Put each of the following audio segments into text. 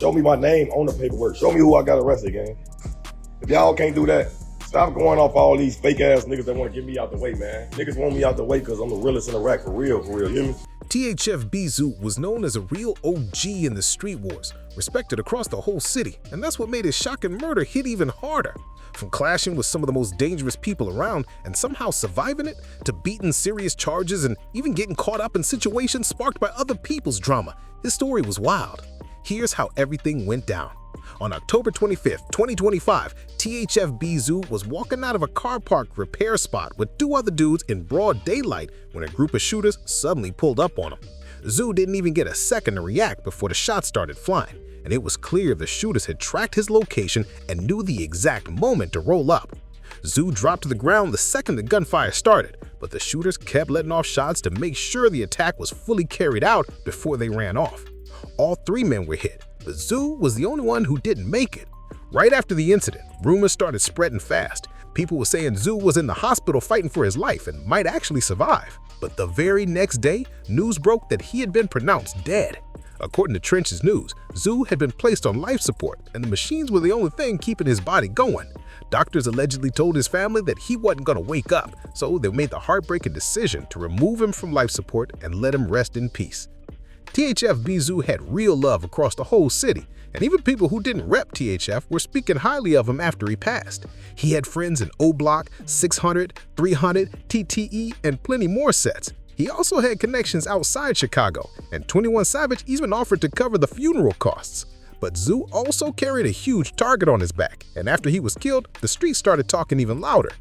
Show me my name on the paperwork. Show me who I got arrested, gang. If y'all can't do that, stop going off all these fake ass niggas that want to get me out the way, man. Niggas want me out the way because I'm the realest in the rack, for real, you hear me? THF Bayzoo was known as a real OG in the street wars, respected across the whole city, and that's what made his shocking murder hit even harder. From clashing with some of the most dangerous people around and somehow surviving it, to beating serious charges and even getting caught up in situations sparked by other people's drama, his story was wild. Here's how everything went down. On October 25, 2025, THF Bayzoo was walking out of a car park repair spot with two other dudes in broad daylight when a group of shooters suddenly pulled up on him. Zoo didn't even get a second to react before the shots started flying, and it was clear the shooters had tracked his location and knew the exact moment to roll up. Zoo dropped to the ground the second the gunfire started, but the shooters kept letting off shots to make sure the attack was fully carried out before they ran off. All three men were hit, but Zoo was the only one who didn't make it. Right after the incident, rumors started spreading fast. People were saying Zoo was in the hospital fighting for his life and might actually survive. But the very next day, news broke that he had been pronounced dead. According to Trench's News, Zoo had been placed on life support, and the machines were the only thing keeping his body going. Doctors allegedly told his family that he wasn't going to wake up, so they made the heartbreaking decision to remove him from life support and let him rest in peace. THF Bayzoo had real love across the whole city, and even people who didn't rep THF were speaking highly of him after he passed. He had friends in O Block, 600, 300, TTE, and plenty more sets. He also had connections outside Chicago, and 21 Savage even offered to cover the funeral costs. But Zoo also carried a huge target on his back, and after he was killed, the streets started talking even louder.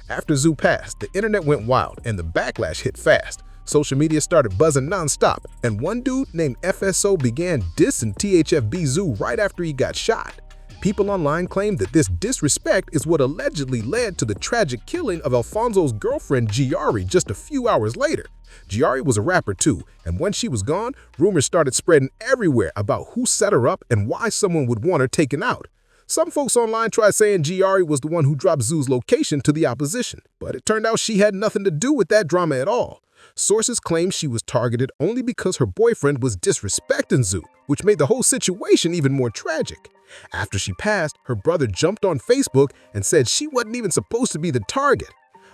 After Zoo passed, the internet went wild and the backlash hit fast. Social media started buzzing nonstop, and one dude named FSO began dissing THF Bayzoo right after he got shot. People online claimed that this disrespect is what allegedly led to the tragic killing of Alfonso's girlfriend Giari just a few hours later. Giari was a rapper too, and when she was gone, rumors started spreading everywhere about who set her up and why someone would want her taken out. Some folks online tried saying Giari was the one who dropped Zoo's location to the opposition, but it turned out she had nothing to do with that drama at all. Sources claim she was targeted only because her boyfriend was disrespecting Zoo, which made the whole situation even more tragic. After she passed, her brother jumped on Facebook and said she wasn't even supposed to be the target.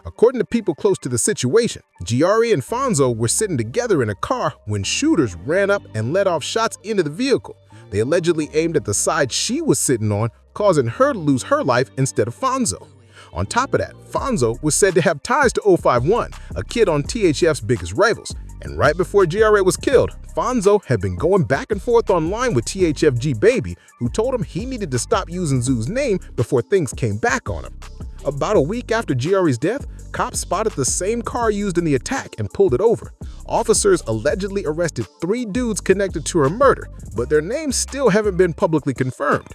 According to people close to the situation, Giari and Fonzo were sitting together in a car when shooters ran up and let off shots into the vehicle. They allegedly aimed at the side she was sitting on, causing her to lose her life instead of Fonzo. On top of that, Fonzo was said to have ties to 051, a kid on THF's biggest rivals. And right before Giari was killed, Fonzo had been going back and forth online with THFG Baby, who told him he needed to stop using Zoo's name before things came back on him. About a week after Giari's death, cops spotted the same car used in the attack and pulled it over. Officers allegedly arrested 3 dudes connected to her murder, but their names still haven't been publicly confirmed.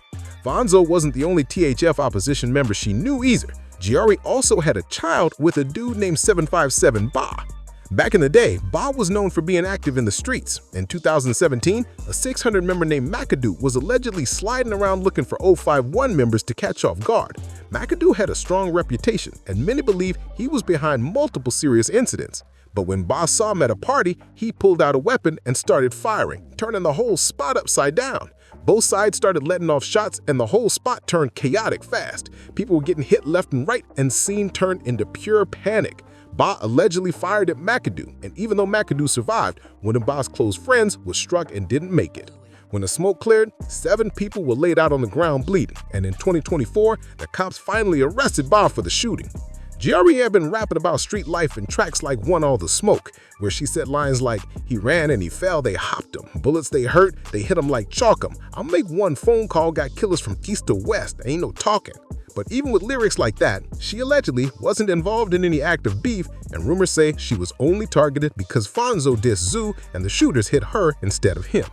Fonzo wasn't the only THF opposition member she knew either. Giari also had a child with a dude named 757 Ba. Back in the day, Ba was known for being active in the streets. In 2017, a 600 member named McAdoo was allegedly sliding around looking for 051 members to catch off guard. McAdoo had a strong reputation, and many believe he was behind multiple serious incidents. But when Ba saw him at a party, he pulled out a weapon and started firing, turning the whole spot upside down. Both sides started letting off shots, and the whole spot turned chaotic fast. People were getting hit left and right, and scene turned into pure panic. Ba allegedly fired at McAdoo, and even though McAdoo survived, one of Ba's close friends was struck and didn't make it. When the smoke cleared, 7 people were laid out on the ground bleeding, and in 2024, the cops finally arrested Ba for the shooting. Giari had been rapping about street life in tracks like Want All the Smoke, where she said lines like, "He ran and he fell, they hopped him. Bullets they hurt, they hit him like chalk 'em. I'll make one phone call, got killers from east to west, ain't no talking." But even with lyrics like that, she allegedly wasn't involved in any active beef, and rumors say she was only targeted because Fonzo dissed Zoo and the shooters hit her instead of him.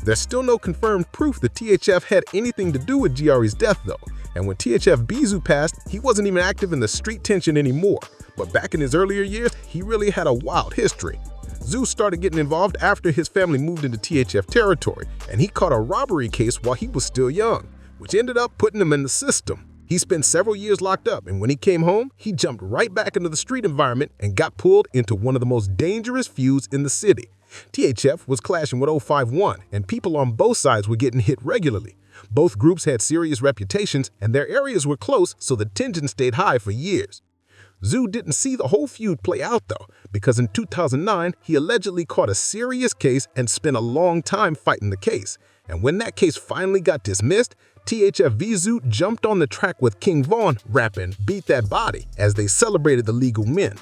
There's still no confirmed proof that THF had anything to do with Giari's death though, and when THF Bayzoo passed, he wasn't even active in the street tension anymore. But back in his earlier years, he really had a wild history. Zoo started getting involved after his family moved into THF territory, and he caught a robbery case while he was still young, which ended up putting him in the system. He spent several years locked up, and when he came home, he jumped right back into the street environment and got pulled into one of the most dangerous feuds in the city. THF was clashing with 051, and people on both sides were getting hit regularly. Both groups had serious reputations, and their areas were close, so the tension stayed high for years. Zoo didn't see the whole feud play out, though, because in 2009, he allegedly caught a serious case and spent a long time fighting the case. And when that case finally got dismissed, THF Bayzoo jumped on the track with King Von rapping "Beat That Body" as they celebrated the legal men.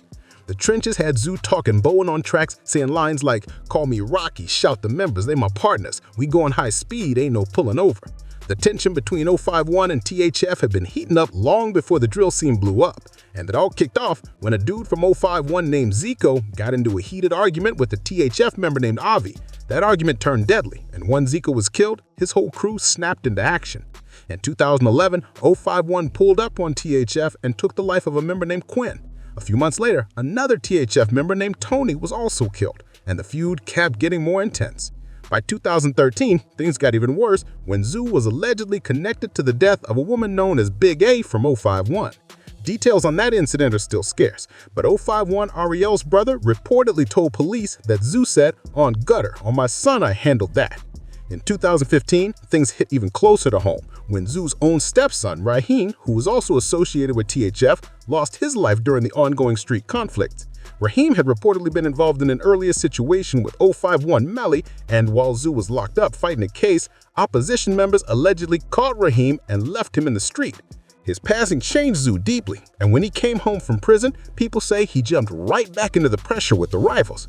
The trenches had Zoo talking Bowen on tracks, saying lines like, "Call me Rocky, shout the members, they my partners, we going high speed, ain't no pulling over." The tension between 051 and THF had been heating up long before the drill scene blew up, and it all kicked off when a dude from 051 named Zico got into a heated argument with a THF member named Avi. That argument turned deadly, and when Zico was killed, his whole crew snapped into action. In 2011, 051 pulled up on THF and took the life of a member named Quinn. A few months later, another THF member named Tony was also killed, and the feud kept getting more intense. By 2013, things got even worse when Zoo was allegedly connected to the death of a woman known as Big A from 051. Details on that incident are still scarce, but 051 Ariel's brother reportedly told police that Zoo said, "On gutter, on my son I handled that." In 2015, things hit even closer to home when Zoo's own stepson, Raheem, who was also associated with THF, lost his life during the ongoing street conflicts. Raheem had reportedly been involved in an earlier situation with 051 Melly, and while Zoo was locked up fighting a case, opposition members allegedly caught Raheem and left him in the street. His passing changed Zoo deeply, and when he came home from prison, people say he jumped right back into the pressure with the rivals.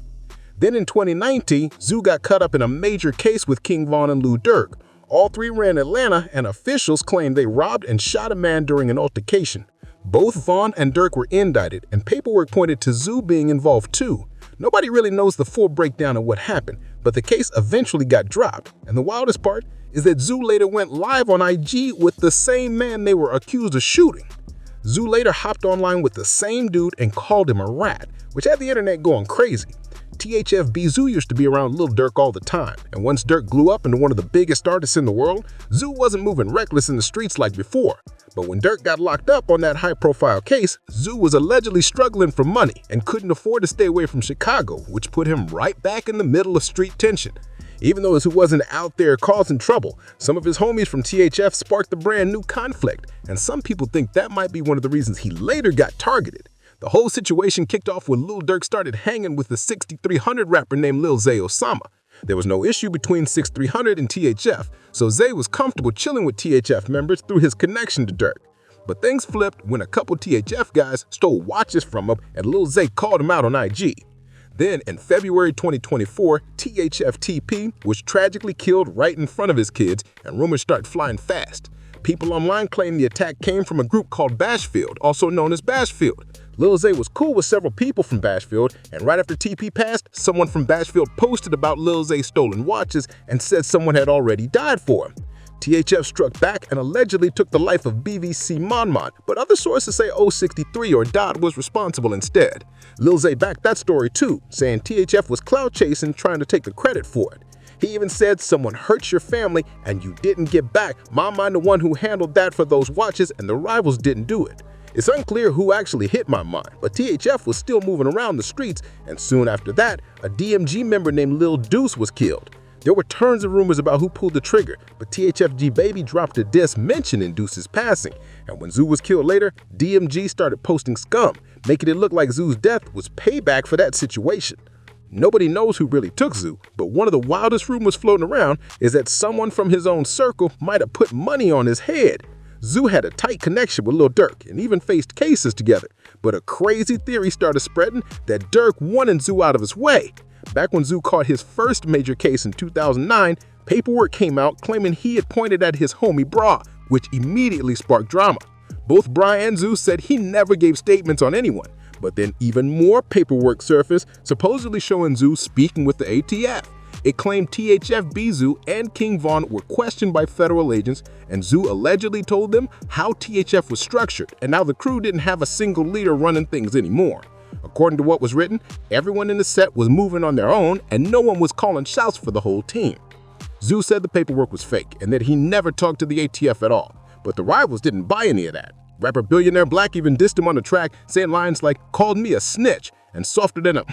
Then in 2019, Zoo got caught up in a major case with King Von and Lil Durk. All three were in Atlanta, and officials claimed they robbed and shot a man during an altercation. Both Von and Durk were indicted, and paperwork pointed to Zoo being involved too. Nobody really knows the full breakdown of what happened, but the case eventually got dropped. And the wildest part is that Zoo later went live on IG with the same man they were accused of shooting. Zoo later hopped online with the same dude and called him a rat, which had the internet going crazy. THF Bayzoo used to be around Lil Durk all the time, and once Durk grew up into one of the biggest artists in the world, Zoo wasn't moving reckless in the streets like before. But when Durk got locked up on that high-profile case, Zoo was allegedly struggling for money and couldn't afford to stay away from Chicago, which put him right back in the middle of street tension. Even though Zoo wasn't out there causing trouble, some of his homies from THF sparked a brand new conflict, and some people think that might be one of the reasons he later got targeted. The whole situation kicked off when Lil Durk started hanging with the 6300 rapper named Lil Zay Osama. There was no issue between 6300 and THF, so Zay was comfortable chilling with THF members through his connection to Durk. But things flipped when a couple THF guys stole watches from him and Lil Zay called him out on IG. Then, in February 2024, THF TP was tragically killed right in front of his kids, and rumors started flying fast. People online claim the attack came from a group called Bashfield, also known as Bashfield. Lil Zay was cool with several people from Bashfield, and right after TP passed, someone from Bashfield posted about Lil Zay's stolen watches and said someone had already died for him. THF struck back and allegedly took the life of BVC Monmon, but other sources say 063 or Dodd was responsible instead. Lil Zay backed that story too, saying THF was clout chasing, trying to take the credit for it. He even said someone hurt your family and you didn't get back. Monmon the one who handled that for those watches, and the rivals didn't do it. It's unclear who actually hit Monmon, but THF was still moving around the streets, and soon after that, a DMG member named Lil Deuce was killed. There were tons of rumors about who pulled the trigger, but THF Baby dropped a diss mentioning Deuce's passing, and when Zoo was killed later, DMG started posting scum, making it look like Zoo's death was payback for that situation. Nobody knows who really took Zoo, but one of the wildest rumors floating around is that someone from his own circle might have put money on his head. Zoo had a tight connection with Lil Durk and even faced cases together, but a crazy theory started spreading that Durk wanted Zoo out of his way. Back when Zoo caught his first major case in 2009, paperwork came out claiming he had pointed at his homie Bra, which immediately sparked drama. Both Bra and Zoo said he never gave statements on anyone, but then even more paperwork surfaced, supposedly showing Zoo speaking with the ATF. It claimed THF Bayzoo and King Von were questioned by federal agents, and Zoo allegedly told them how THF was structured and how the crew didn't have a single leader running things anymore. According to what was written, everyone in the set was moving on their own and no one was calling shots for the whole team. Zoo said the paperwork was fake and that he never talked to the ATF at all, but the rivals didn't buy any of that. Rapper Billionaire Black even dissed him on the track, saying lines like, "Called me a snitch," and softer than a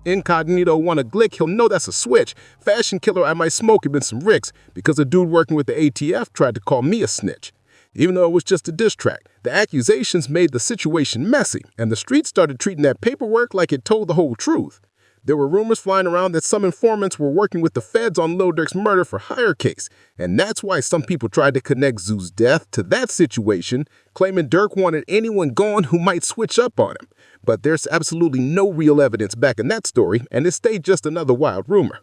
incognito want a glick, he'll know that's a switch. Fashion killer I might smoke him in some ricks because a dude working with the ATF tried to call me a snitch. Even though it was just a diss track, the accusations made the situation messy, and the street started treating that paperwork like it told the whole truth. There were rumors flying around that some informants were working with the feds on Lil Durk's murder for hire case, and that's why some people tried to connect Zoo's death to that situation, claiming Durk wanted anyone gone who might switch up on him. But there's absolutely no real evidence backing that story, and it stayed just another wild rumor.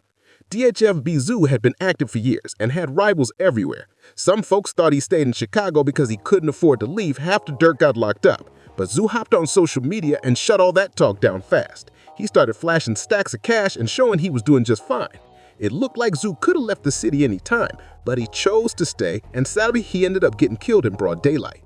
THF Bayzoo had been active for years and had rivals everywhere. Some folks thought he stayed in Chicago because he couldn't afford to leave after Durk got locked up, but Zoo hopped on social media and shut all that talk down fast. He started flashing stacks of cash and showing he was doing just fine. It looked like Zoo could have left the city any time, but he chose to stay, and sadly he ended up getting killed in broad daylight.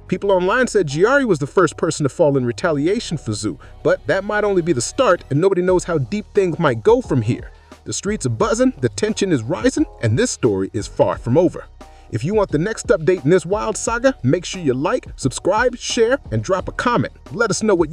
People online said Giari was the first person to fall in retaliation for Zoo, but that might only be the start, and nobody knows how deep things might go from here. The streets are buzzing, the tension is rising, and this story is far from over. If you want the next update in this wild saga, make sure you like, subscribe, share, and drop a comment. Let us know what